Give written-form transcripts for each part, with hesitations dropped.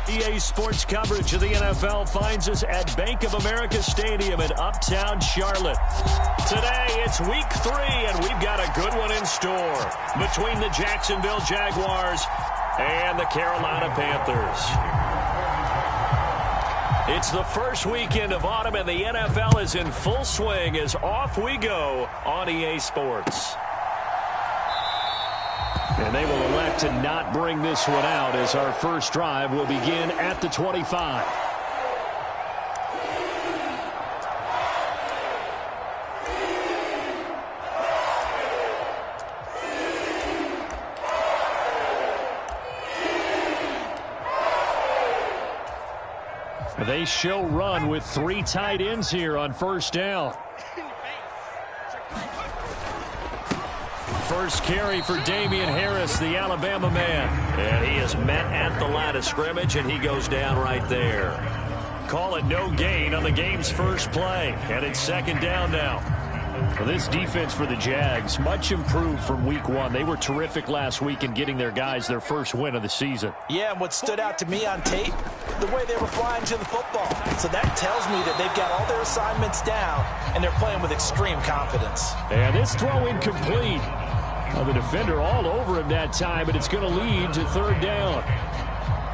EA Sports coverage of the NFL finds us at Bank of America Stadium in Uptown Charlotte. Today, it's week 3, and we've got a good one in store between the Jacksonville Jaguars and the Carolina Panthers. It's the first weekend of autumn, and the NFL is in full swing as off we go on EA Sports. And they will elect to not bring this one out as our first drive will begin at the 25. They show run with 3 tight ends here on first down. First carry for Damian Harris, the Alabama man. And he is met at the line of scrimmage, and he goes down right there. Call it no gain on the game's first play. And it's second down now. Well, this defense for the Jags, much improved from week 1. They were terrific last week in getting their guys their first win of the season. Yeah, and what stood out to me on tape, the way they were flying to the football. So that tells me that they've got all their assignments down, and they're playing with extreme confidence. And this throw incomplete. Well, the defender all over him that time, but it's going to lead to third down.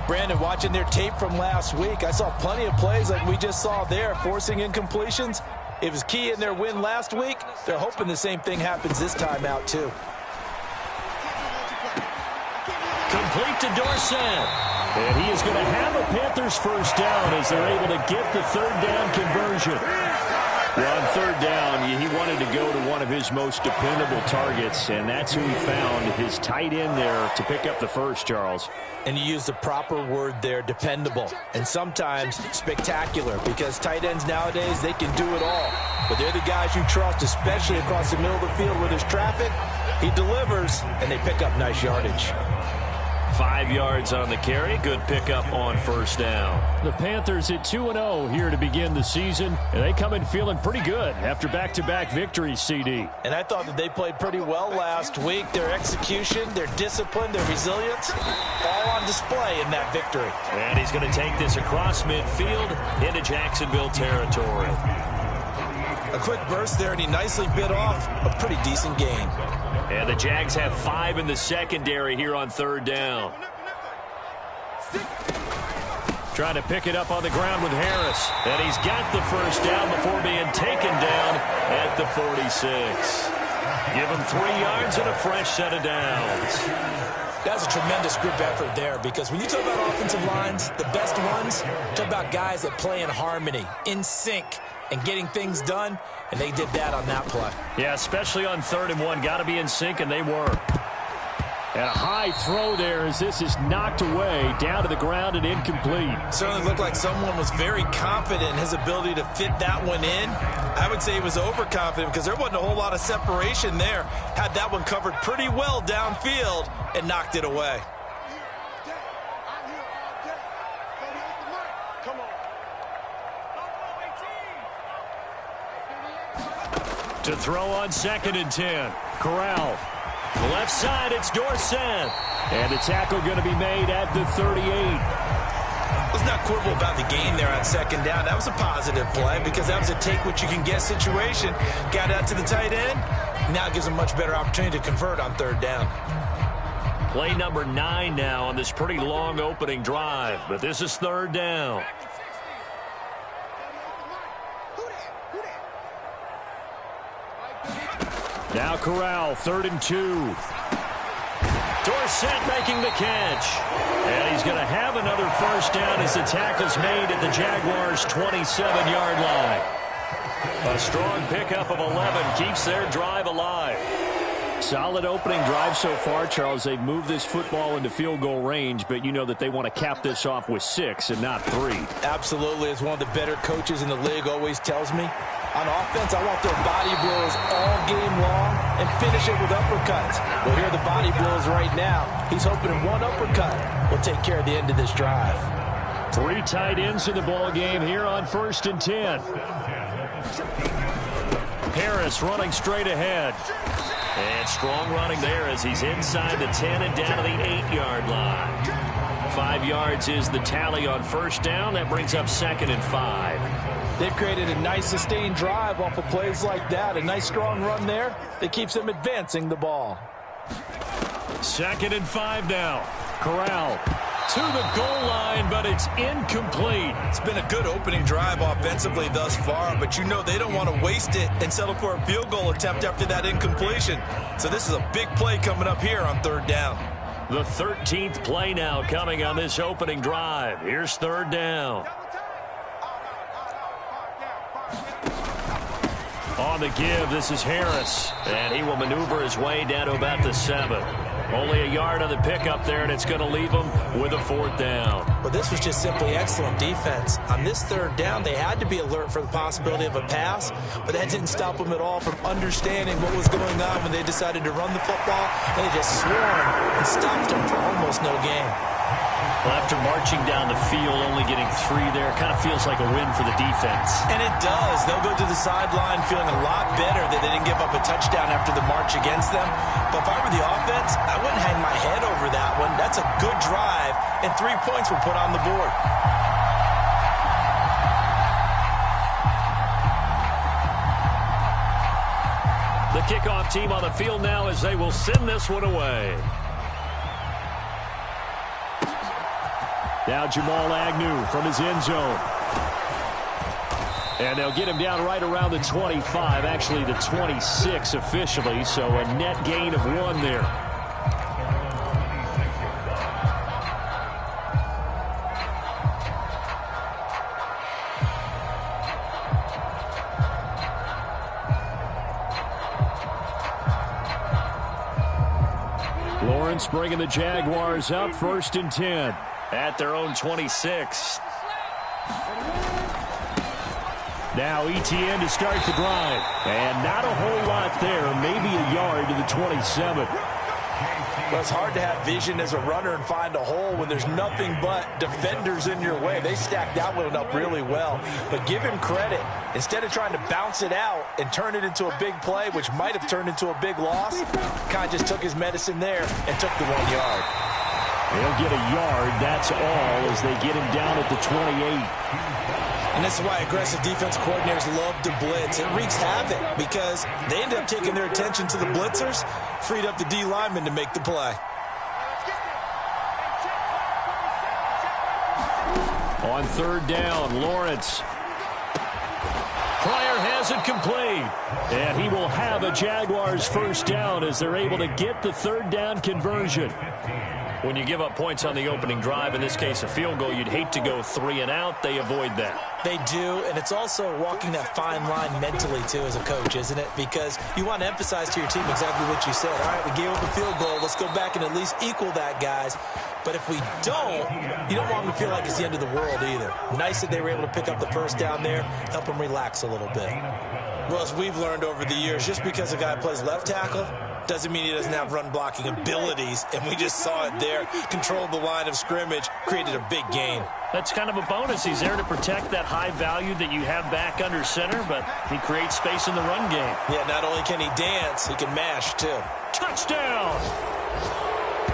Brandon, watching their tape from last week, I saw plenty of plays like we just saw there, forcing incompletions. It was key in their win last week. They're hoping the same thing happens this time out, too. Complete to Dorsett. And he is going to have a Panthers first down as they're able to get the third down conversion. Well, on third down, he wanted to go to one of his most dependable targets, and that's who he found, his tight end there to pick up the first, Charles. And you use the proper word there, dependable, and sometimes spectacular, because tight ends nowadays, they can do it all. But they're the guys you trust, especially across the middle of the field where there's traffic. He delivers, and they pick up nice yardage. 5 yards on the carry. Good pickup on first down. The Panthers at 2-0 here to begin the season. And they come in feeling pretty good after back-to-back victories, CD. And I thought that they played pretty well last week. Their execution, their discipline, their resilience, all on display in that victory. And he's going to take this across midfield into Jacksonville territory. A quick burst there, and he nicely bit off a pretty decent gain. And the Jags have 5 in the secondary here on third down. Trying to pick it up on the ground with Harris. And he's got the first down before being taken down at the 46. Give him 3 yards and a fresh set of downs. That's a tremendous group effort there, because when you talk about offensive lines, the best ones, talk about guys that play in harmony, in sync, and getting things done, and they did that on that play. Yeah, especially on 3rd and 1. Got to be in sync, and they were. And a high throw there as this is knocked away, down to the ground and incomplete. Certainly looked like someone was very confident in his ability to fit that one in. I would say he was overconfident because there wasn't a whole lot of separation there. Had that one covered pretty well downfield and knocked it away. To throw on 2nd and 10. Corral. The left side, it's Dorsett. And the tackle going to be made at the 38. Let's not quibble about the gain there on 2nd down. That was a positive play because that was a take-what-you-can-get situation. Got out to the tight end. Now it gives them much better opportunity to convert on 3rd down. Play number 9 now on this pretty long opening drive. But this is 3rd down. Now Corral, 3rd and 2. Dorsett making the catch. And he's going to have another first down as the tackle's made at the Jaguars' 27-yard line. A strong pickup of 11 keeps their drive alive. Solid opening drive so far, Charles. They've moved this football into field goal range, but you know that they want to cap this off with 6 and not 3. Absolutely. As one of the better coaches in the league always tells me, on offense, I want their body blows all game long and finish it with uppercuts. Well, here are the body blows right now. He's hoping in one uppercut will take care of the end of this drive. 3 tight ends in the ball game here on 1st and 10. Harris running straight ahead. And strong running there as he's inside the 10 and down to the 8-yard line. 5 yards is the tally on first down. That brings up 2nd and 5. They've created a nice sustained drive off of plays like that. A nice strong run there that keeps them advancing the ball. 2nd and 5 now. Corral to the goal line, but it's incomplete. It's been a good opening drive offensively thus far, but you know they don't want to waste it and settle for a field goal attempt after that incompletion. So this is a big play coming up here on 3rd down. The 13th play now coming on this opening drive. Here's 3rd down. On the give, this is Harris, and he will maneuver his way down to about the 7. Only a yard on the pickup there, and it's going to leave him with a 4th down. Well, this was just simply excellent defense. On this 3rd down, they had to be alert for the possibility of a pass, but that didn't stop them at all from understanding what was going on when they decided to run the football. They just swarmed and stopped them for almost no gain. Well, after marching down the field, only getting 3 there, kind of feels like a win for the defense. And it does. They'll go to the sideline feeling a lot better that they didn't give up a touchdown after the march against them. But if I were the offense, I wouldn't hang my head over that one. That's a good drive, and 3 points were put on the board. The kickoff team on the field now as they will send this one away. Now Jamal Agnew from his end zone. And they'll get him down right around the 25, actually the 26 officially, so a net gain of 1 there. Lawrence bringing the Jaguars up, 1st and 10. At their own 26. Now Etienne to start the drive. And not a whole lot there. Maybe a yard to the 27. Well, it's hard to have vision as a runner and find a hole when there's nothing but defenders in your way. They stacked that one up really well. But give him credit. Instead of trying to bounce it out and turn it into a big play, which might have turned into a big loss, kind of just took his medicine there and took the 1 yard. They'll get a yard, that's all, as they get him down at the 28. And this is why aggressive defense coordinators love to blitz. It wreaks havoc because they end up taking their attention to the blitzers, freed up the D lineman to make the play. On 3rd down, Lawrence. Pryor has it complete. And he will have a Jaguars 1st down as they're able to get the 3rd down conversion. When you give up points on the opening drive, in this case a field goal, you'd hate to go 3 and out. They avoid that. They do, and it's also walking that fine line mentally, too, as a coach, isn't it? Because you want to emphasize to your team exactly what you said. All right, we gave up a field goal. Let's go back and at least equal that, guys. But if we don't, you don't want them to feel like it's the end of the world either. Nice that they were able to pick up the 1st down there, help them relax a little bit. Well, as we've learned over the years, just because a guy plays left tackle doesn't mean he doesn't have run blocking abilities, and we just saw it there. Controlled the line of scrimmage, created a big gain. That's kind of a bonus. He's there to protect that high value that you have back under center, but he creates space in the run game. Yeah, not only can he dance, he can mash, too. Touchdown!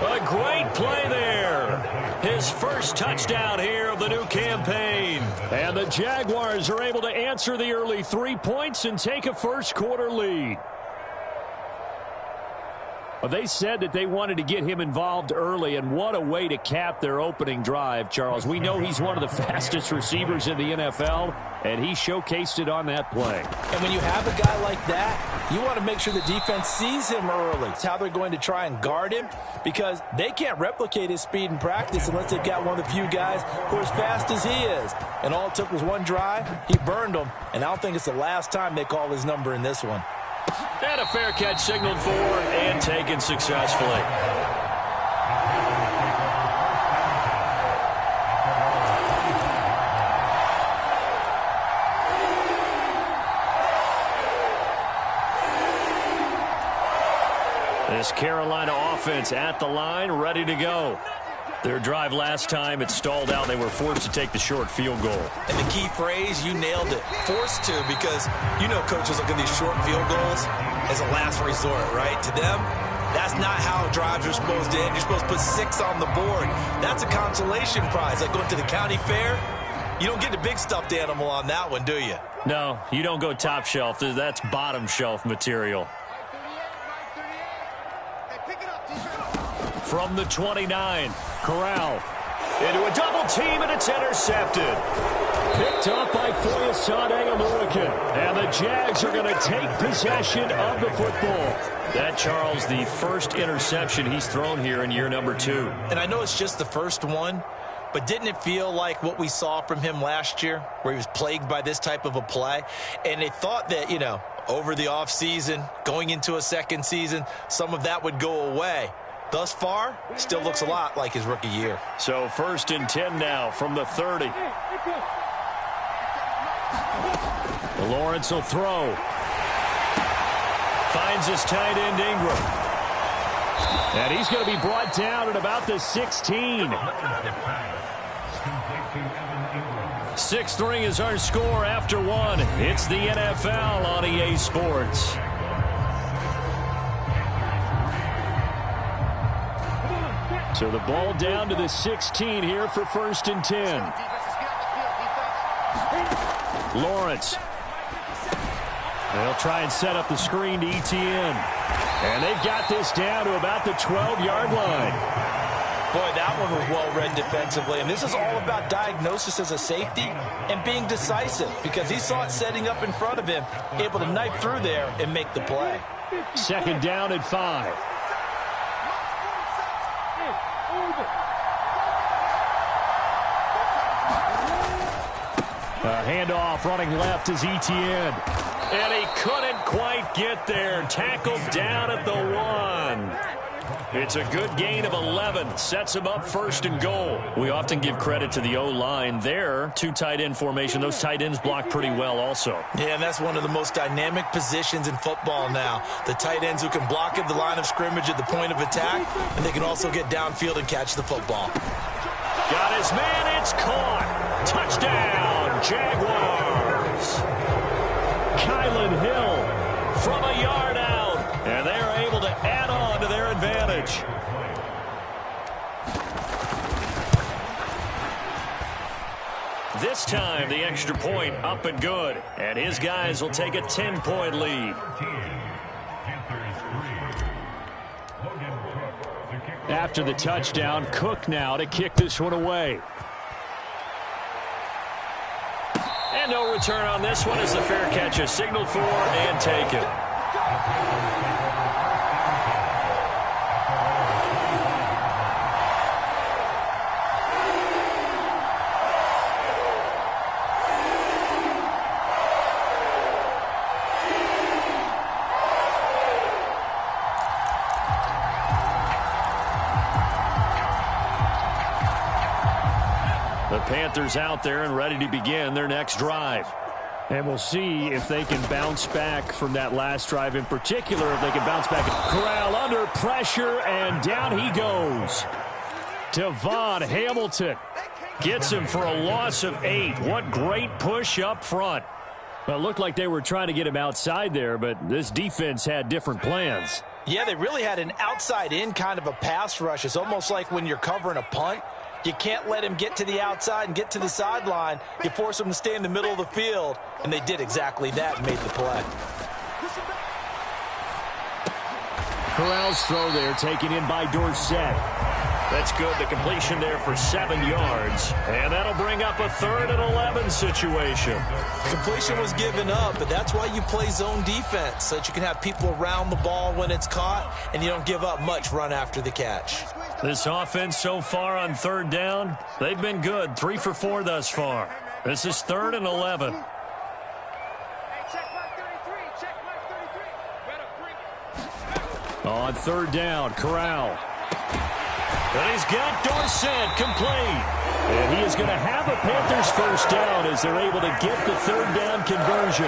A great play there. His 1st touchdown here of the new campaign. And the Jaguars are able to answer the early 3 points and take a 1st quarter lead. Well, they said that they wanted to get him involved early, and what a way to cap their opening drive, Charles. We know he's one of the fastest receivers in the NFL, and he showcased it on that play. And when you have a guy like that, you want to make sure the defense sees him early. It's how they're going to try and guard him, because they can't replicate his speed in practice unless they've got one of the few guys who are as fast as he is. And all it took was 1 drive. He burned them, and I don't think it's the last time they call his number in this one. And a fair catch signaled for and taken successfully. This Carolina offense at the line, ready to go. Their drive last time, it stalled out. They were forced to take the short field goal. And the key phrase, you nailed it. Forced to, because you know coaches look at these short field goals as a last resort, right? To them, That's not how drives are supposed to end. You're supposed to put 6 on the board. That's a consolation prize, like going to the county fair. You don't get the big stuffed animal on that one, do you? No, you don't go top shelf. That's bottom shelf material. From the 29, Corral into a double team, and it's intercepted. Picked up by Foyesade Aluakin. And the Jags are going to take possession of the football. That, Charles, the first interception he's thrown here in year number 2. And I know it's just the first one, but didn't it feel like what we saw from him last year, where he was plagued by this type of a play? And they thought that, over the offseason, going into a second season, some of that would go away. Thus far, still looks a lot like his rookie year. So 1st and 10 now from the 30. Lawrence will throw. Finds his tight end Ingram. And he's going to be brought down at about the 16. 6-3 is our score after 1. It's the NFL on EA Sports. So the ball down to the 16 here for 1st and 10. Lawrence. They'll try and set up the screen to Etienne. And they've got this down to about the 12-yard line. Boy, that one was well read defensively. And this is all about diagnosis as a safety and being decisive, because he saw it setting up in front of him, able to knife through there and make the play. 2nd down at 5. A handoff running left is Etienne. And he couldn't quite get there. Tackled down at the 1. It's a good gain of 11. Sets him up 1st and goal. We often give credit to the O-line there. 2 tight end formation. Those tight ends block pretty well also. Yeah, and that's one of the most dynamic positions in football now. The tight ends who can block at the line of scrimmage at the point of attack, and they can also get downfield and catch the football. Got his man. It's caught. Touchdown, Jaguars. Kylan Hill from a yard out. And they're able to add on to their advantage. This time, the extra point up and good. And his guys will take a 10-point lead. After the touchdown, Cook now to kick this one away. And no return on this one as the fair catch is signaled for and taken. The Panthers out there and ready to begin their next drive. And we'll see if they can bounce back from that last drive in particular, if they can bounce back. Corral under pressure, and down he goes. Devon Hamilton gets him for a loss of 8. What great push up front. Well, it looked like they were trying to get him outside there, but this defense had different plans. Yeah, they really had an outside-in kind of a pass rush. It's almost like when you're covering a punt. You can't let him get to the outside and get to the sideline. You force him to stay in the middle of the field, and they did exactly that and made the play. Corral's throw there taken in by Dorsett. That's good. The completion there for 7 yards. And that'll bring up a 3rd and 11 situation. Completion was given up, but that's why you play zone defense, so that you can have people around the ball when it's caught, and you don't give up much run after the catch. This offense so far on 3rd down, they've been good. 3 for 4 thus far. This is 3rd and 11. On 3rd down, Corral. And he's got Dorsett complete. And he is going to have a Panthers 1st down as they're able to get the 3rd down conversion.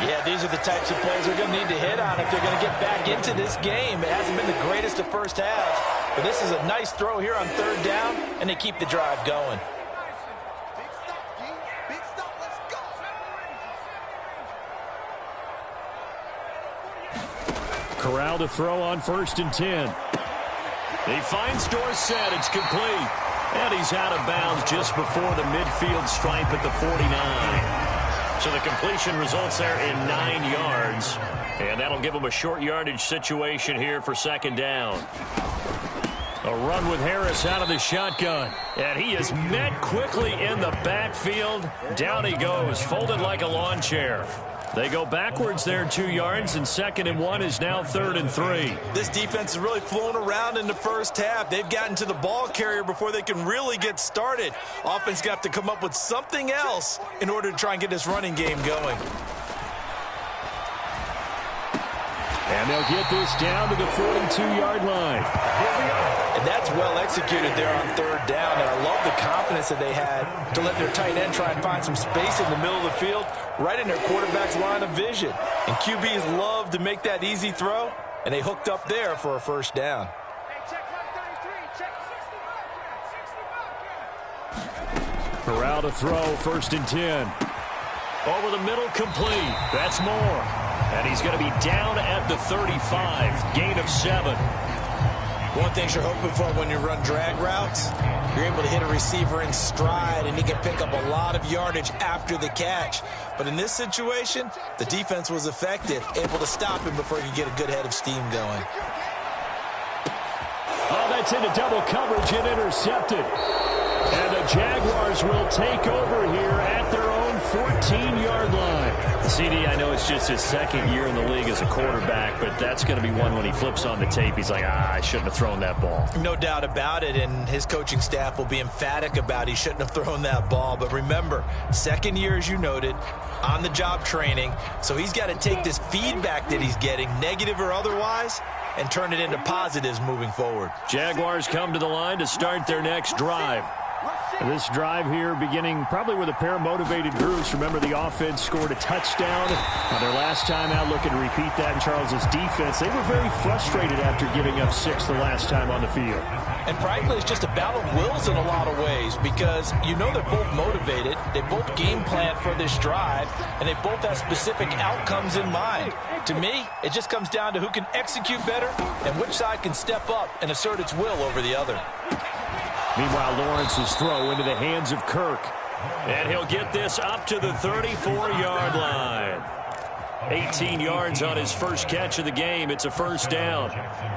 Yeah, these are the types of plays they're going to need to hit on if they're going to get back into this game. It hasn't been the greatest of first halves, but this is a nice throw here on 3rd down, and they keep the drive going. Corral to throw on 1st and 10. He finds Dorsett. It's complete. And he's out of bounds just before the midfield stripe at the 49. So the completion results there in 9 yards. And that'll give him a short yardage situation here for 2nd down. A run with Harris out of the shotgun. And he is met quickly in the backfield. Down he goes, folded like a lawn chair. They go backwards there 2 yards, and 2nd and 1 is now 3rd and 3. This defense is really flown around in the first half. They've gotten to the ball carrier before they can really get started. Offense got to come up with something else in order to try and get this running game going. And they'll get this down to the 42-yard line. And that's well executed there on 3rd down. And I love the confidence that they had to let their tight end try and find some space in the middle of the field, right in their quarterback's line of vision. And QBs love to make that easy throw, and they hooked up there for a 1st down. Corral to throw, 1st and 10. Over the middle, complete. That's Moore. And he's going to be down at the 35. Gain of 7. One thing you're hoping for when you run drag routes, you're able to hit a receiver in stride, and he can pick up a lot of yardage after the catch. But in this situation, the defense was effective, able to stop him before he could get a good head of steam going. Oh, that's into double coverage and intercepted. And the Jaguars will take over here at their own 14-yard line. CD, I know it's just his 2nd year in the league as a quarterback, but that's going to be one when he flips on the tape, he's like, I shouldn't have thrown that ball. No doubt about it, and his coaching staff will be emphatic about he shouldn't have thrown that ball. But remember, 2nd year, as you noted, on-the-job training, so he's got to take this feedback that he's getting, negative or otherwise, and turn it into positives moving forward. Jaguars come to the line to start their next drive. This drive here beginning probably with a pair of motivated groups. Remember, the offense scored a touchdown on their last time out, looking to repeat that in Charles's defense. They were very frustrated after giving up 6 the last time on the field. And frankly, it's just a battle of wills in a lot of ways, because you know they're both motivated, they both game plan for this drive, and they both have specific outcomes in mind. To me, it just comes down to who can execute better and which side can step up and assert its will over the other. Meanwhile, Lawrence's throw into the hands of Kirk. And he'll get this up to the 34-yard line. 18 yards on his first catch of the game. It's a 1st down.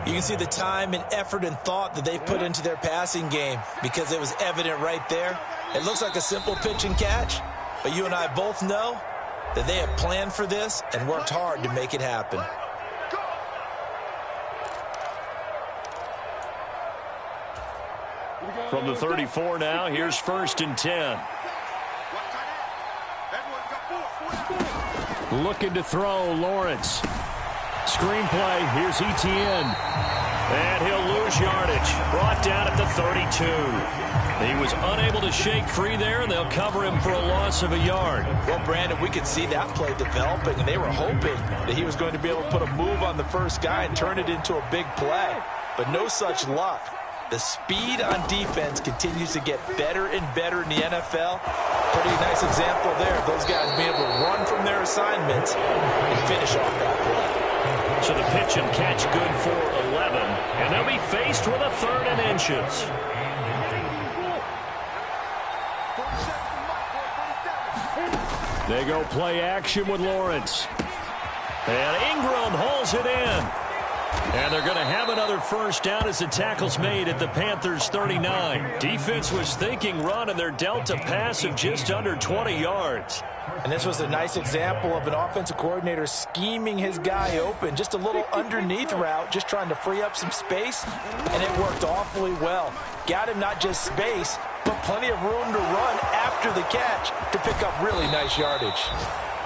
You can see the time and effort and thought that they've put into their passing game, because it was evident right there. It looks like a simple pitch and catch, but you and I both know that they have planned for this and worked hard to make it happen. From the 34 now, here's 1st and 10. Looking to throw, Lawrence. Screenplay, here's Etienne. And he'll lose yardage. Brought down at the 32. He was unable to shake free there, and they'll cover him for a loss of a yard. Well, Brandon, we could see that play developing, and they were hoping that he was going to be able to put a move on the first guy and turn it into a big play. But no such luck. The speed on defense continues to get better and better in the NFL. Pretty nice example there of those guys being able to run from their assignments and finish off that play. So the pitch and catch good for 11, and they'll be faced with a 3rd and inches. They go play action with Lawrence. And Ingram hauls it in. And they're going to have another 1st down as the tackle's made at the Panthers' 39. Defense was thinking run, and they're dealt a pass of just under 20 yards. And this was a nice example of an offensive coordinator scheming his guy open. Just a little underneath route, just trying to free up some space, and it worked awfully well. Got him not just space, but plenty of room to run after the catch to pick up really nice yardage.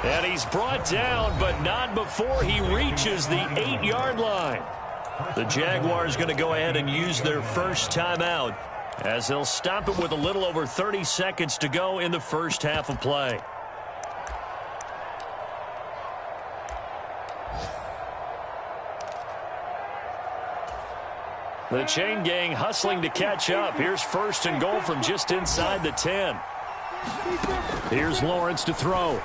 And he's brought down, but not before he reaches the 8-yard line. The Jaguars going to go ahead and use their first timeout, as they'll stop it with a little over 30 seconds to go in the first half of play. The chain gang hustling to catch up. Here's 1st and goal from just inside the 10. Here's Lawrence to throw.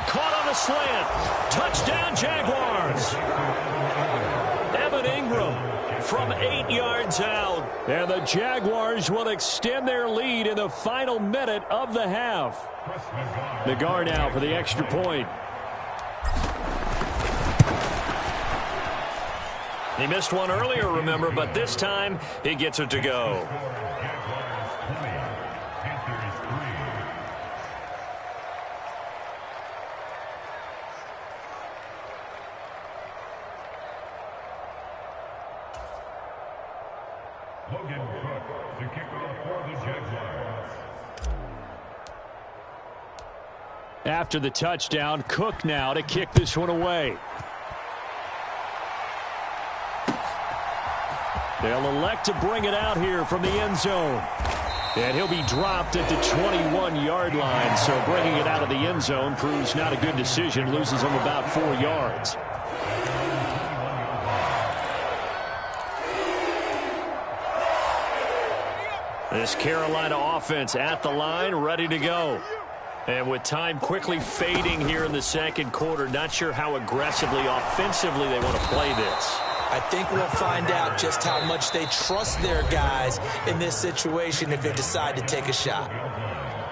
Caught on a slant. Touchdown, Jaguars. from 8 yards out. And the Jaguars will extend their lead in the final minute of the half. Nagar now for the extra point. He missed one earlier, remember, but this time he gets it to go. After the touchdown, Cook now to kick this one away. They'll elect to bring it out here from the end zone. And he'll be dropped at the 21-yard line, so bringing it out of the end zone proves not a good decision, loses him about 4 yards. This Carolina offense at the line, ready to go. And with time quickly fading here in the second quarter, not sure how aggressively, offensively they want to play this. I think we'll find out just how much they trust their guys in this situation if they decide to take a shot.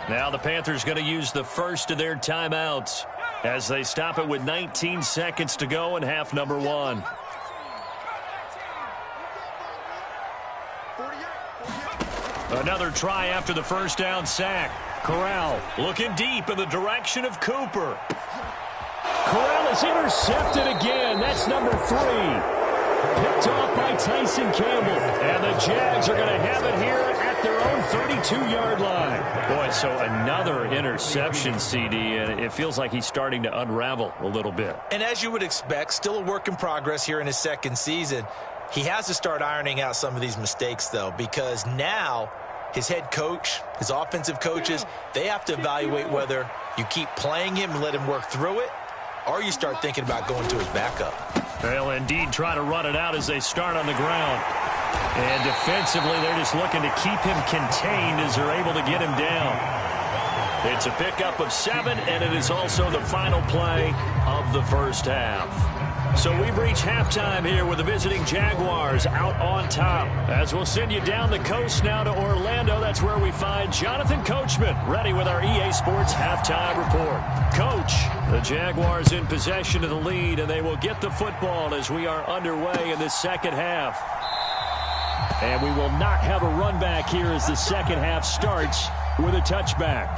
Now the Panthers going to use the first of their timeouts as they stop it with 19 seconds to go in half number 1. Another try after the first down sack. Corral looking deep in the direction of Cooper. Corral is intercepted again. That's number 3. Picked off by Tyson Campbell. And the Jags are going to have it here at their own 32-yard line. Boy, so another interception, CD, and it feels like he's starting to unravel a little bit. And as you would expect, still a work in progress here in his second season. He has to start ironing out some of these mistakes, though, because now his head coach, his offensive coaches, they have to evaluate whether you keep playing him and let him work through it, or you start thinking about going to his backup. They'll indeed try to run it out as they start on the ground. And defensively, they're just looking to keep him contained as they're able to get him down. It's a pickup of 7, and it is also the final play of the first half. So we've reached halftime here with the visiting Jaguars out on top. As we'll send you down the coast now to Orlando, that's where we find Jonathan Coachman ready with our EA Sports halftime report. Coach, the Jaguars in possession of the lead, and they will get the football as we are underway in the second half. And we will not have a run back here as the second half starts with a touchback.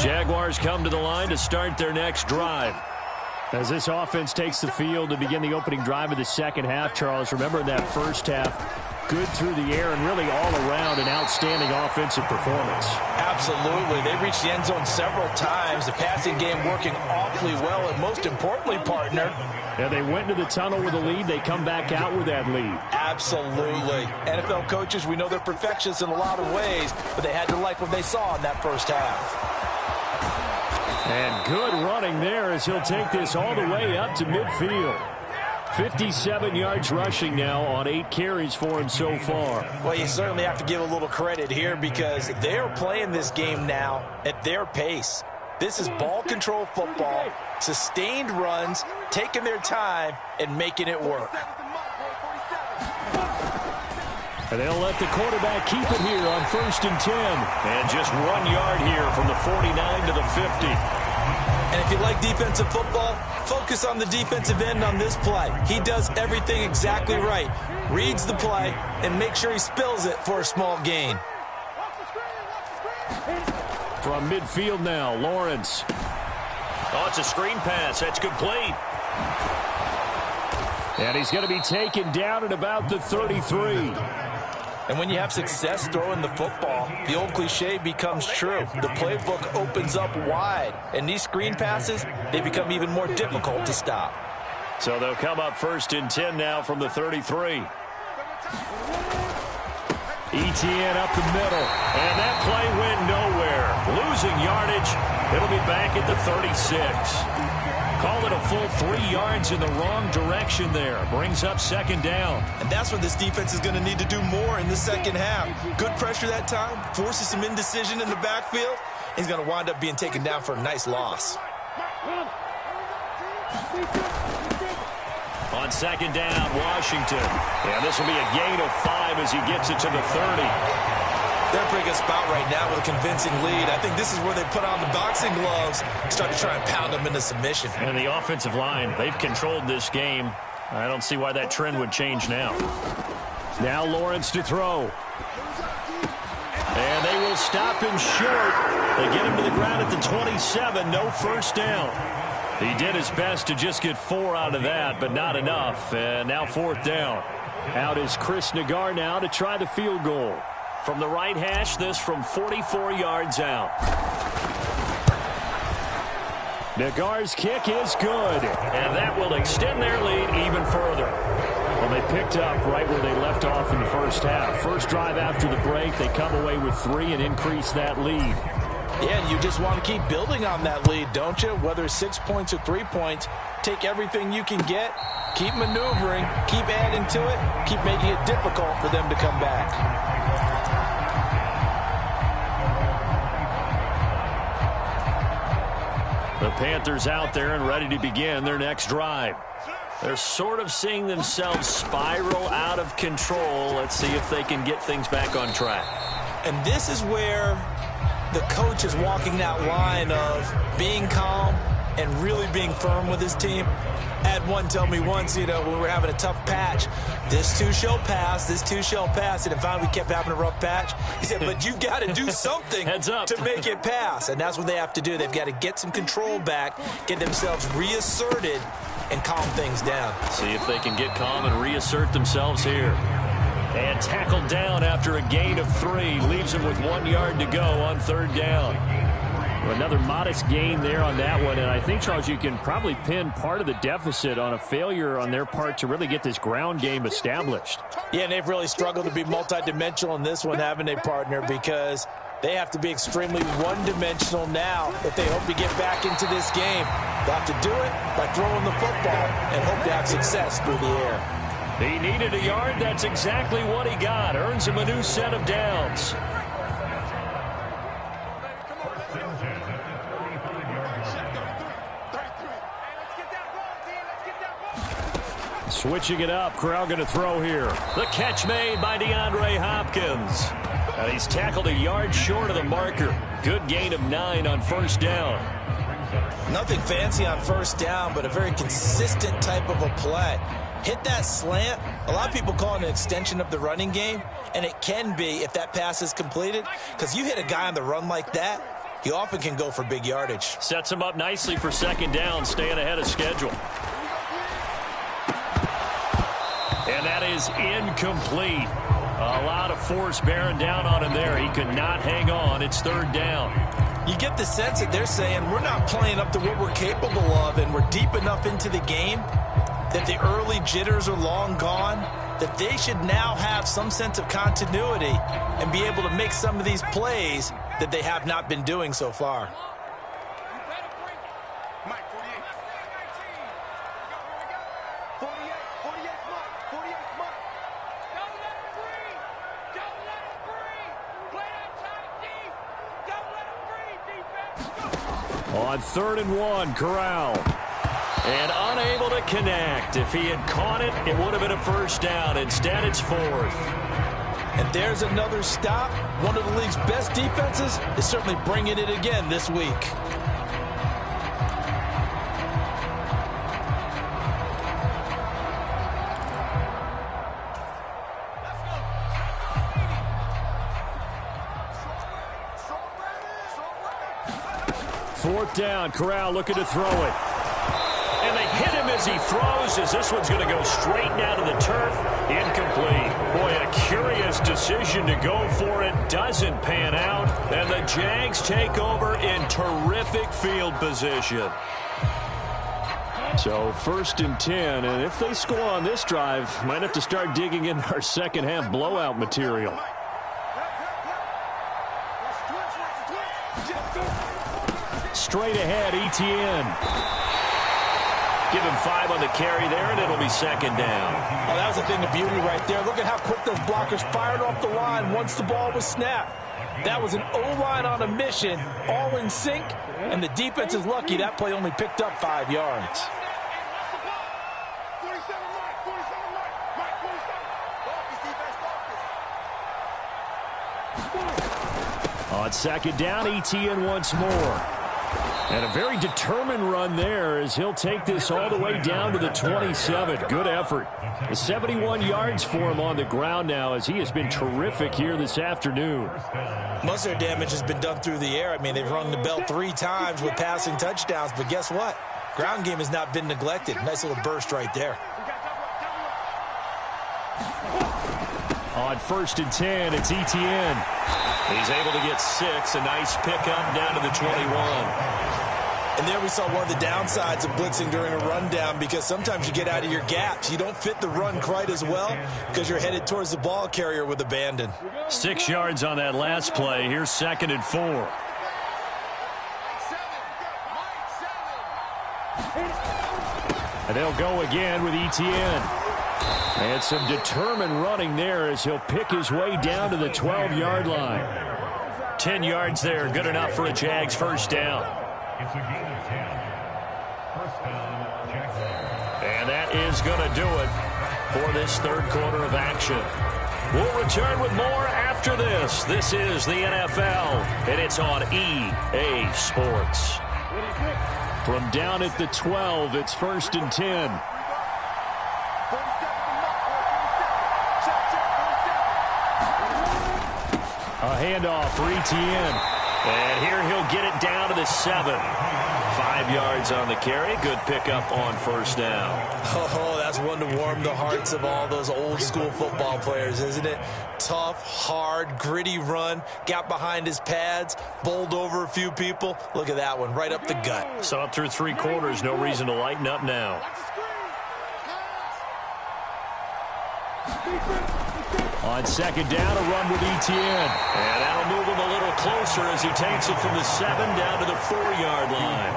Jaguars come to the line to start their next drive. As this offense takes the field to begin the opening drive of the second half, Charles, remember in that first half, good through the air and really all around an outstanding offensive performance. Absolutely. They reached the end zone several times. The passing game working awfully well, and most importantly, partner, and they went into the tunnel with a lead. They come back out with that lead. Absolutely. NFL coaches, we know they're perfectionists in a lot of ways, but they had to like what they saw in that first half. And good running there as he'll take this all the way up to midfield. 57 yards rushing now on 8 carries for him so far. Well, you certainly have to give a little credit here because they are playing this game now at their pace. This is ball control football, sustained runs, taking their time, and making it work. And they'll let the quarterback keep it here on 1st and 10. And just 1 yard here from the 49 to the 50. And if you like defensive football, focus on the defensive end on this play. He does everything exactly right. Reads the play and make sure he spills it for a small gain. From midfield now, Lawrence. Oh, it's a screen pass. That's complete. And he's going to be taken down at about the 33. And when you have success throwing the football, the old cliche becomes true. The playbook opens up wide. And these screen passes, they become even more difficult to stop. So they'll come up 1st and 10 now from the 33. Etienne up the middle. And that play went nowhere. Losing yardage. It'll be back at the 36. Call it a full 3 yards in the wrong direction there. Brings up 2nd down. And that's what this defense is going to need to do more in the second half. Good pressure that time. Forces some indecision in the backfield. He's going to wind up being taken down for a nice loss. On second down, Washington. And this will be a gain of 5 as he gets it to the 30. They're in a pretty good spot right now with a convincing lead. I think this is where they put on the boxing gloves and start to try and pound them into submission. And the offensive line, they've controlled this game. I don't see why that trend would change now. Now Lawrence to throw. And they will stop him short. They get him to the ground at the 27. No first down. He did his best to just get 4 out of that, but not enough. And now 4th down. Out is Chris Nagar now to try the field goal. From the right hash, this from 44 yards out. Nagar's kick is good. And that will extend their lead even further. Well, they picked up right where they left off in the first half. First drive after the break, they come away with 3 and increase that lead. Yeah, and you just want to keep building on that lead, don't you? Whether it's 6 points or 3 points, take everything you can get, keep maneuvering, keep adding to it, keep making it difficult for them to come back. The Panthers out there and ready to begin their next drive. They're sort of seeing themselves spiral out of control. Let's see if they can get things back on track. And this is where the coach is walking that line of being calm and really being firm with his team. I had one tell me once, when we were having a tough patch, this too shall pass, this too shall pass. And finally we kept having a rough patch. He said, but you got to do something Heads up. to make it pass. And that's what they have to do. They've got to get some control back, get themselves reasserted, and calm things down. See if they can get calm and reassert themselves here. And tackled down after a gain of 3. Leaves him with 1 yard to go on 3rd down. Another modest gain there on that one. And I think, Charles, you can probably pin part of the deficit on a failure on their part to really get this ground game established. Yeah, and they've really struggled to be multidimensional in this one, haven't they, partner? Because they have to be extremely one-dimensional now if they hope to get back into this game. They'll have to do it by throwing the football and hope to have success through the air. He needed a yard. That's exactly what he got. Earns him a new set of downs. Switching it up. Corral going to throw here. The catch made by DeAndre Hopkins. And he's tackled a yard short of the marker. Good gain of 9 on 1st down. Nothing fancy on 1st down, but a very consistent type of a play. Hit that slant. A lot of people call it an extension of the running game, and it can be if that pass is completed, because you hit a guy on the run like that, he often can go for big yardage. Sets him up nicely for 2nd down, staying ahead of schedule. And that is incomplete. A lot of force bearing down on him there. He could not hang on. It's 3rd down. You get the sense that they're saying we're not playing up to what we're capable of, and we're deep enough into the game that the early jitters are long gone, that they should now have some sense of continuity and be able to make some of these plays that they have not been doing so far. On 3rd and 1, Corral. And unable to connect. If he had caught it, it would have been a 1st down. Instead, it's 4th. And there's another stop. One of the league's best defenses is certainly bringing it again this week. Fourth down, Corral looking to throw it. And they hit him as he throws, as this one's going to go straight down to the turf. Incomplete. Boy, a curious decision to go for it. Doesn't pan out. And the Jags take over in terrific field position. So 1st and 10, and if they score on this drive, might have to start digging in our second half blowout material. Straight ahead, Etienne. Give him 5 on the carry there, and it'll be 2nd down. Oh, that was a thing of beauty right there. Look at how quick those blockers fired off the line once the ball was snapped. That was an O-line on a mission, all in sync, and the defense is lucky that play only picked up 5 yards. 47 On second down, Etienne once more. And a very determined run there as he'll take this all the way down to the 27. Good effort. 71 yards for him on the ground now as he has been terrific here this afternoon. Most of their damage has been done through the air. I mean, they've rung the bell 3 times with passing touchdowns, but guess what? Ground game has not been neglected. Nice little burst right there. On 1st and 10, it's Etienne. He's able to get 6. A nice pickup down to the 21. And there we saw one of the downsides of blitzing during a rundown, because sometimes you get out of your gaps. You don't fit the run quite as well because you're headed towards the ball carrier with abandon. 6 yards on that last play. Here's 2nd and 4. And they'll go again with Etienne. And some determined running there as he'll pick his way down to the 12-yard line. 10 yards there, good enough for a Jags first down. And that is going to do it for this third quarter of action. We'll return with more after this. This is the NFL, and it's on EA Sports. From down at the 12, it's 1st and 10. A handoff for Etienne. And here he'll get it down to the 7. 5 yards on the carry. Good pickup on first down. Oh, that's one to warm the hearts of all those old school football players, isn't it? Tough, hard, gritty run. Got behind his pads, bowled over a few people. Look at that one, right up the gut. Saw it through 3 quarters. No reason to lighten up now. On second down, a run with Etienne. And that'll move him a little closer as he takes it from the 7 down to the 4-yard line.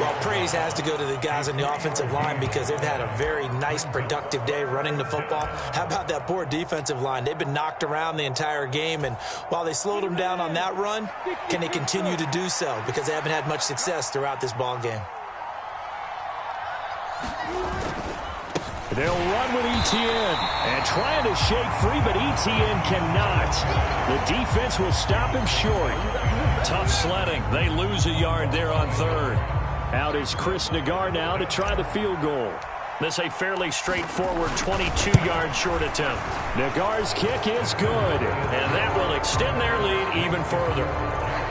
Well, praise has to go to the guys on the offensive line because they've had a very nice, productive day running the football. How about that poor defensive line? They've been knocked around the entire game, and while they slowed them down on that run, can they continue to do so? Because they haven't had much success throughout this ball game. They'll run with Etienne and trying to shake free, but Etienne cannot. The defense will stop him short. Tough sledding. They lose a yard there on 3rd. Out is Chris Nagar now to try the field goal. This a fairly straightforward 22-yard short attempt. Nagar's kick is good, and that will extend their lead even further.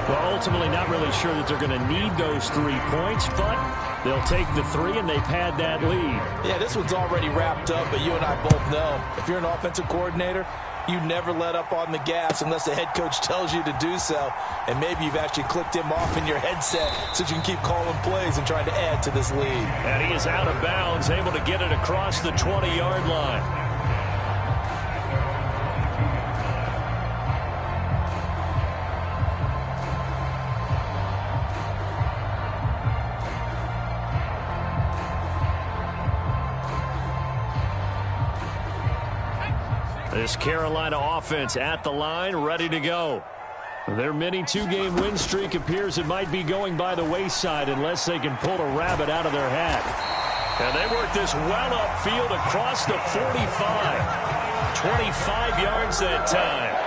Well, ultimately not really sure that they're going to need those 3 points, but they'll take the 3 and they pad that lead. Yeah, this one's already wrapped up, but you and I both know if you're an offensive coordinator, you never let up on the gas unless the head coach tells you to do so. And maybe you've actually clicked him off in your headset so you can keep calling plays and trying to add to this lead. And he is out of bounds, able to get it across the 20-yard line. This Carolina offense at the line, ready to go. Their mini 2-game win streak appears it might be going by the wayside unless they can pull a rabbit out of their hat. And they work this well upfield across the 45. 25 yards that time.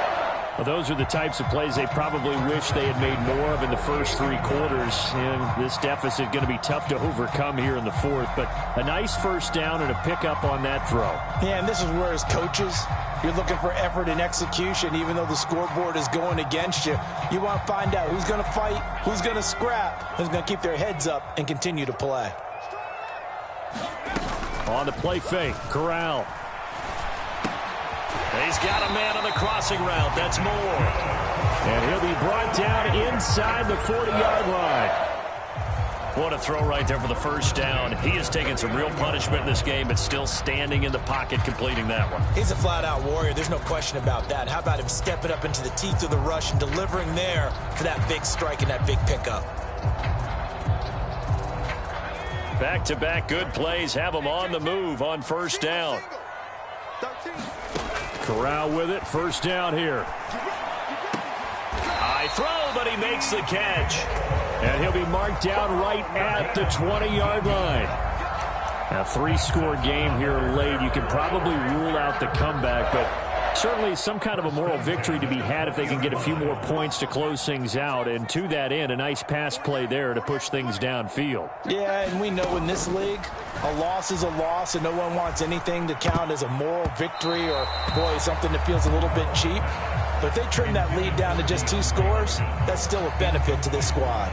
Well, those are the types of plays they probably wish they had made more of in the first 3 quarters. And this deficit going to be tough to overcome here in the 4th. But a nice first down and a pickup on that throw. Yeah, and this is where as coaches, you're looking for effort and execution, even though the scoreboard is going against you. You want to find out who's going to fight, who's going to scrap, who's going to keep their heads up and continue to play. On the play fake, Corral. He's got a man on the crossing route. That's Moore. And he'll be brought down inside the 40-yard line. What a throw right there for the first down. He has taken some real punishment in this game, but still standing in the pocket completing that one. He's a flat-out warrior. There's no question about that. How about him stepping up into the teeth of the rush and delivering there for that big strike and that big pickup? Back-to-back good plays have him on the move on first down. Corral with it. First down here. High throw, but he makes the catch. And he'll be marked down right at the 20-yard line. A 3-score game here late. You can probably rule out the comeback, but Certainly some kind of a moral victory to be had if they can get a few more points to close things out. And to that end, a nice pass play there to push things downfield. Yeah, and we know in this league, a loss is a loss, and no one wants anything to count as a moral victory or, boy, something that feels a little bit cheap. But if they trim that lead down to just 2 scores, that's still a benefit to this squad.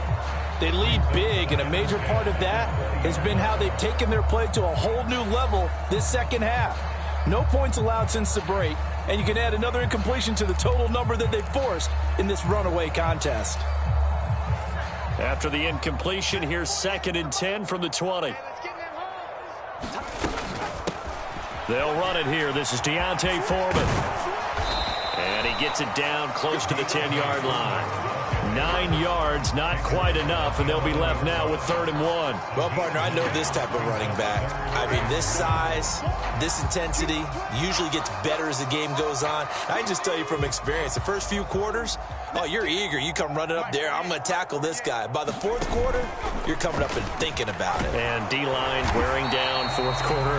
They lead big, and a major part of that has been how they've taken their play to a whole new level this second half. No points allowed since the break, and you can add another incompletion to the total number that they've forced in this runaway contest. After the incompletion, here's 2nd and 10 from the 20. They'll run it here. This is Deontay Foreman. And he gets it down close to the 10-yard line. 9 yards, not quite enough, and they'll be left now with 3rd and 1. Well, partner, I know this type of running back. I mean, this size, this intensity usually gets better as the game goes on. I can just tell you from experience, the first few quarters, oh, you're eager. You come running up there, I'm going to tackle this guy. By the 4th quarter, you're coming up and thinking about it. And D-line's wearing down 4th quarter.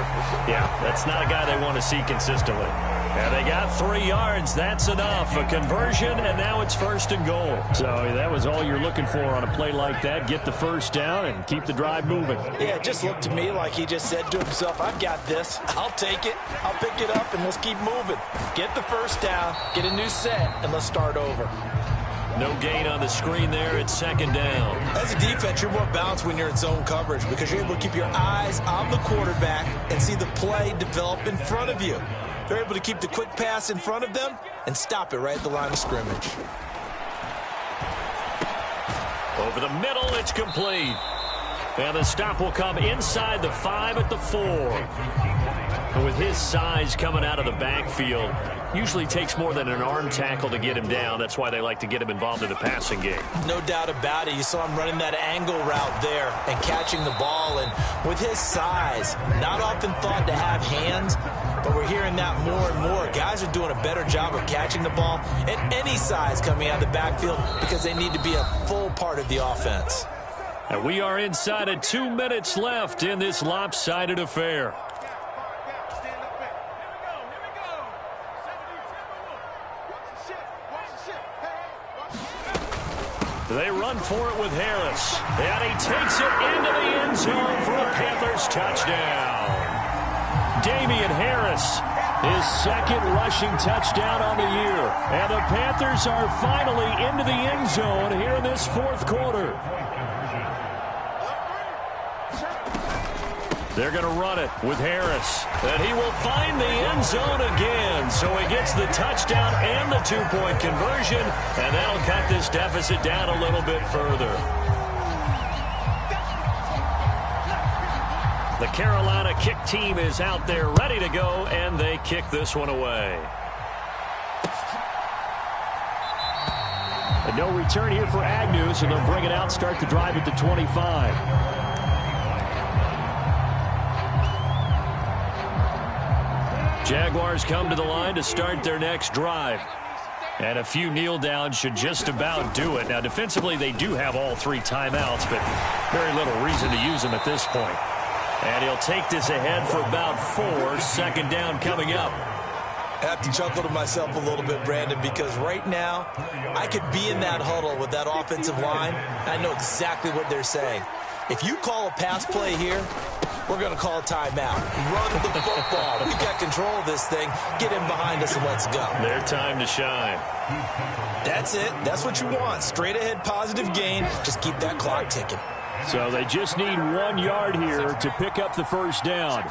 Yeah, that's not a guy they want to see consistently. And they got 3 yards. That's enough. A conversion, and now it's 1st and goal. So that was all you're looking for on a play like that. Get the first down and keep the drive moving. Yeah, it just looked to me like he just said to himself, I've got this. I'll take it. I'll pick it up, and let's keep moving. Get the first down, get a new set, and let's start over. No gain on the screen there. It's 2nd down. As a defense, you're more balanced when you're in zone coverage because you're able to keep your eyes on the quarterback and see the play develop in front of you. They're able to keep the quick pass in front of them and stop it right at the line of scrimmage. Over the middle, it's complete. And the stop will come inside the 5 at the 4. And with his size coming out of the backfield, usually takes more than an arm tackle to get him down. That's why they like to get him involved in the passing game. No doubt about it. You saw him running that angle route there and catching the ball. And with his size, not often thought to have hands, but we're hearing that more and more. Guys are doing a better job of catching the ball at any size coming out of the backfield because they need to be a full part of the offense. And we are inside of 2 minutes left in this lopsided affair. They run for it with Harris. And he takes it into the end zone for a Panthers touchdown. Damian Harris, his 2nd rushing touchdown on the year. And the Panthers are finally into the end zone here in this 4th quarter. They're going to run it with Harris. And he will find the end zone again. So he gets the touchdown and the 2-point conversion. And that'll cut this deficit down a little bit further. The Carolina kick team is out there ready to go. And they kick this one away. And no return here for Agnew. So they'll bring it out, start the drive at the 25. Jaguars come to the line to start their next drive. And a few kneel downs should just about do it. Now, defensively, they do have all 3 timeouts, but very little reason to use them at this point. And he'll take this ahead for about 4. 2nd down coming up. I have to chuckle to myself a little bit, Brandon, because right now I could be in that huddle with that offensive line. I know exactly what they're saying. If you call a pass play here, we're going to call a timeout. Run the football. We got control of this thing. Get in behind us and let's go. Their time to shine. That's it. That's what you want. Straight ahead positive gain. Just keep that clock ticking. So they just need 1 yard here to pick up the first down.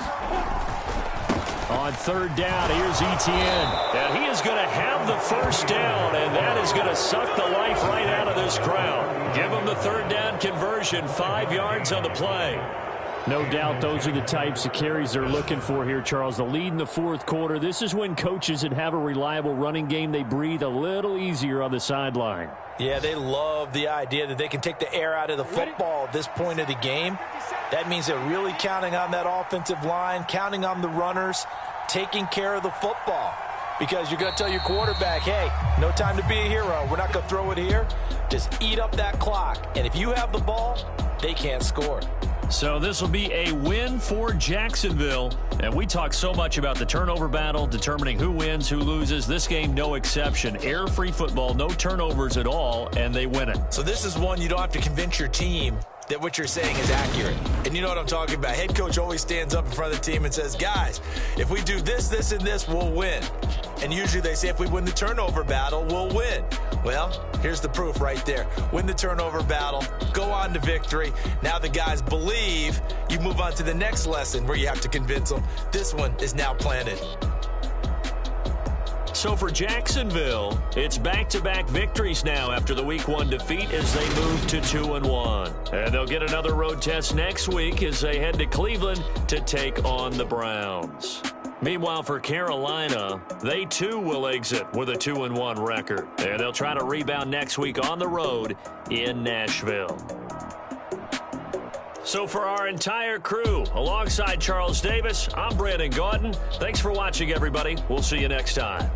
On 3rd down, here's Etienne. And he is going to have the first down, and that is going to suck the life right out of this crowd. Give them the 3rd down conversion, 5 yards on the play. No doubt those are the types of carries they're looking for here, Charles. The lead in the 4th quarter. This is when coaches that have a reliable running game, they breathe a little easier on the sideline. Yeah, they love the idea that they can take the air out of the football at this point of the game. That means they're really counting on that offensive line, counting on the runners, taking care of the football. Because you're going to tell your quarterback, hey, no time to be a hero. We're not going to throw it here. Just eat up that clock. And if you have the ball, they can't score. So this will be a win for Jacksonville. And we talk so much about the turnover battle, determining who wins, who loses. This game, no exception. Error-free football, no turnovers at all, and they win it. So this is one you don't have to convince your team that what you're saying is accurate. And you know what I'm talking about. Head coach always stands up in front of the team and says, guys, if we do this, this, and this, we'll win. And usually they say if we win the turnover battle, we'll win. Well, here's the proof right there. Win the turnover battle, go on to victory. Now the guys believe. You move on to the next lesson where you have to convince them. This one is now planted. So for Jacksonville, it's back-to-back victories now after the Week 1 defeat as they move to 2-1. And they'll get another road test next week as they head to Cleveland to take on the Browns. Meanwhile, for Carolina, they too will exit with a 2-1 record. And they'll try to rebound next week on the road in Nashville. So for our entire crew, alongside Charles Davis, I'm Brandon Gaudin. Thanks for watching, everybody. We'll see you next time.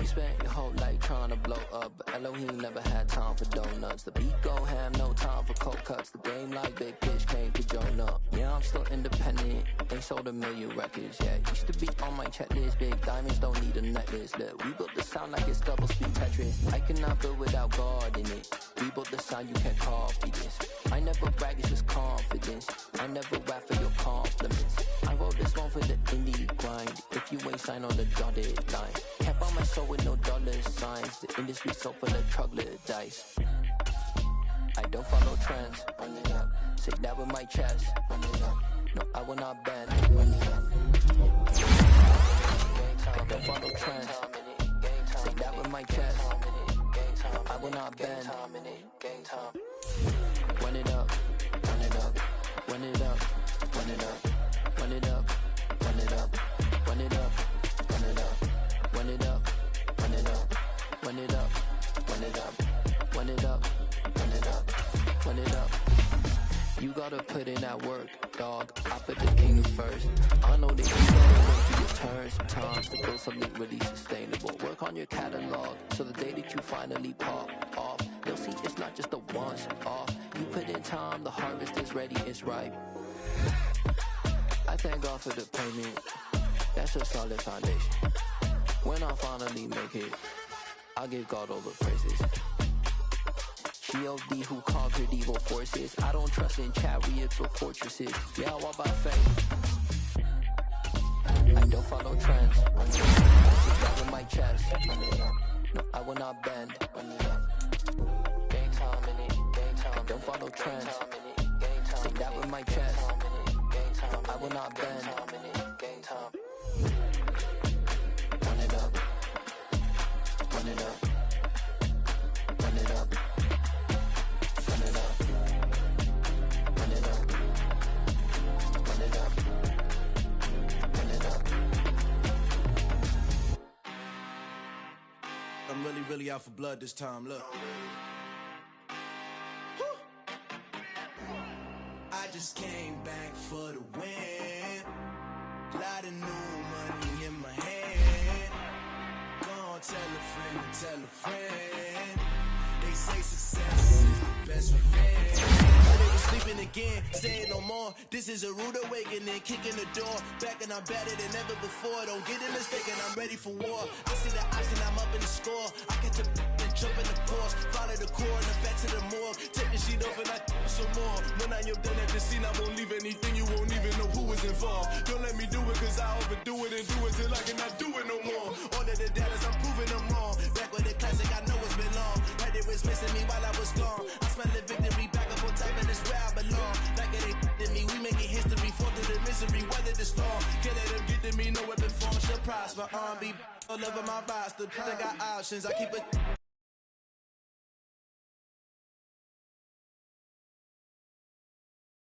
Spent your whole life trying to blow up, but Elohim never had time for donuts. The beat go ham, no time for cold cuts. The game like Big Pitch came to join up. Yeah, I'm still independent, ain't sold a million records yet. Used to be on my checklist, big diamonds don't need a necklace. Look, we built the sound like it's double speed Tetris. I cannot build without God in it. We built the sound, you can't copy this. I never brag, it's just confidence. I never rap for your compliments. I wrote this one for the indie grind. If you ain't signed on the dotted line, can't buy my soul with no dollar signs. The industry so full of troglodytes. I don't follow trends. Say that with my chest. No, I will not bend. I don't follow trends. Say that with my chest. No, I will not bend. Run it up, run it up, run it up, run it up, run it up, run it up, run it up, run it up, run it up, run it up, run it up, run it up, run it up, run it up, run it up. You gotta put in that work, dog. I put the king first. I know that you gotta work through your turn sometimes to build something really sustainable. Work on your catalog, so the day that you finally pop off, you'll see it's not just a once off. You put in time, the harvest is ready, it's ripe. I thank God for the payment. That's a solid foundation. When I finally make it, I'll give God all the praises. G.O.D. who conquered evil forces. I don't trust in chariots or fortresses. Yeah, I walk by faith. I don't follow trends. It's in my chest. No, I will not bend. Game time in it. Game time. I don't follow trends. Say that with my chest. No, I will not bend. Game time. Run it up. Run it up. Run it up. Run it up. Run it up. Run it up. Run it up. I'm really out for blood this time, look. I just came back for the win. Lot of new money in my hand. Gonna tell a friend to tell a friend. They say success is the best revenge. But they was sleeping again, saying no more. This is a rude awakening, kicking the door. Back and I'm better than ever before. Don't get it mistaken, I'm ready for war. I see the option, I'm up in the score. I catch a and jump in the course. Follow the core and the back to the morgue. Take the sheet off and I some more. When I'm done at the scene, I won't leave anything. You won't even know who is involved. Don't let me do it, cause I overdo it and do it till I cannot do it no more. All of the data, I'm proving them wrong. Back with the classic, I know it's been long. Heard it was missing me while I was gone. I smell the victory back up on top, and it's where I belong. Like it ain't to me, we making history. Fall through the misery, weather the storm. Can't let them get to me, no weapon form shall prosper. R&B all over my roster. I got options, I keep it